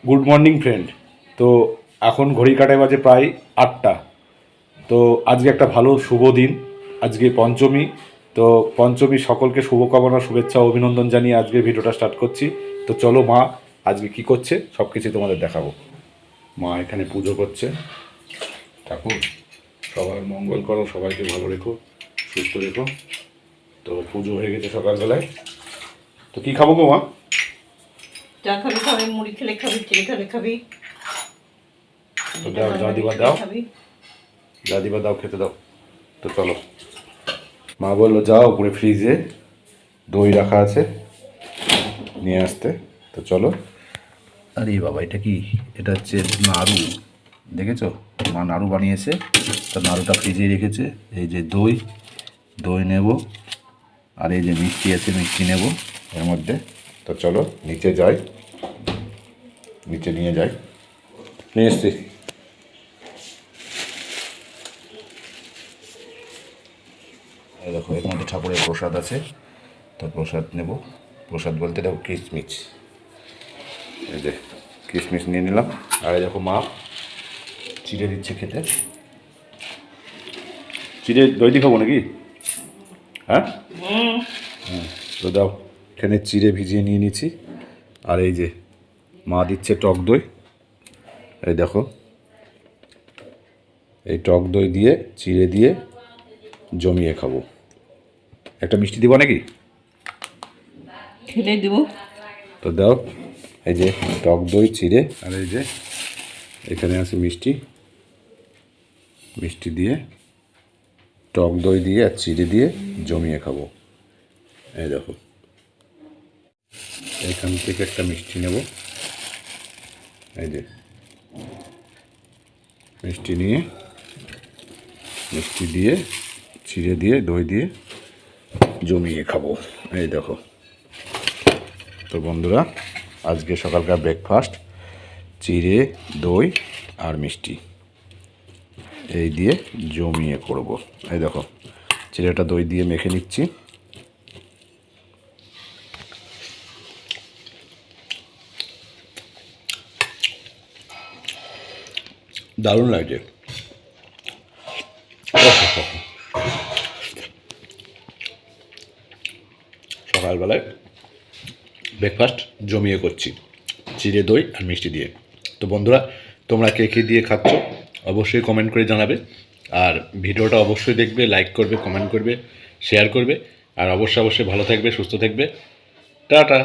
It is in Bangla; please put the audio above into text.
Good morning friend. তো এখন ঘড়ি কাটায় বাজে প্রায় 8টা। তো আজকে একটা ভালো শুভ দিন, আজকে পঞ্চমী। তো পঞ্চমী সকলকে শুভকামনা, শুভেচ্ছা, অভিনন্দন জানিয়ে আজকে ভিডিওটা স্টার্ট করছি। তো চলো মা আজকে কি করছে সব কিছু তোমাদের দেখাবো। মা এখানে পুজো করছে। ঠাকুর সবার মঙ্গল করো, সবাইকে ভালো রেখো, সুস্থ রেখো। তো পুজো হয়ে গেছে সকালবেলায়। তো কি খাবো গো মা? যা খাবি খাবি, মুড়ি খেলে খাবি, চিড়ে খেলে খাবি। তো দাও, যা দিবা দাও, যা দিবা দাও, খেতে দাও। তো চলো, মা বললো যাও উপরে ফ্রিজে দই রাখা আছে নিয়ে আসতে। তো চলো। আরে বাবা, এটা কি? এটা হচ্ছে নাড়ু, দেখেছো? মা নাড়ু বানিয়েছে, তো নাড়ুটা ফ্রিজে রেখেছে। এই যে দই, দই নেব, আর এই যে মিষ্টি আছে, মিষ্টি নেব এর মধ্যে। তো চলো নিচে যাই, নিচে নিয়ে যাই, নিয়ে এসছি। এই দেখো, এর মধ্যে ঠাকুরের প্রসাদ আছে, তো প্রসাদ নেব। প্রসাদ বলতে দেখো কিশমিশ, এই যে কিশমিশ নিয়ে নিলাম। আর এই দেখো মা চিড়ে দিচ্ছে খেতে। চিড়ে দই দিয়ে খাবো নাকি? হ্যাঁ, তো দাও, এখানে চিড়ে ভিজিয়ে নিয়ে নিচ্ছি। আর এই যে মা দিচ্ছে টক দই, এই দেখো, এই টক দই দিয়ে চিড়ে দিয়ে জমিয়ে খাবো। একটা মিষ্টি দিব নাকি? খেলে দেবো। তো দাও, এই যে টক দই, চিড়ে, আর এই যে এখানে আছে মিষ্টি। মিষ্টি দিয়ে, টক দই দিয়ে আর চিড়ে দিয়ে জমিয়ে খাবো। এই দেখো, এইখান থেকে একটা মিষ্টি নেব। এই যে মিষ্টি নিয়ে, মিষ্টি দিয়ে, চিড়ে দিয়ে, দই দিয়ে জমিয়ে খাবো। এই দেখো। তো বন্ধুরা, আজকে সকালকার ব্রেকফাস্ট চিড়ে, দই আর মিষ্টি, এই দিয়ে জমিয়ে করব। এই দেখো, চিড়েটা দই দিয়ে মেখে নিচ্ছি। দারুণ লাগছে। সকালবেলায় ব্রেকফাস্ট জমিয়ে করছি চিড়ে, দই আর মিষ্টি দিয়ে। তো বন্ধুরা, তোমরা কে কে দিয়ে খাচ্ছ অবশ্যই কমেন্ট করে জানাবে। আর ভিডিওটা অবশ্যই দেখবে, লাইক করবে, কমেন্ট করবে, শেয়ার করবে। আর অবশ্যই ভালো থাকবে, সুস্থ থাকবে। টাটা।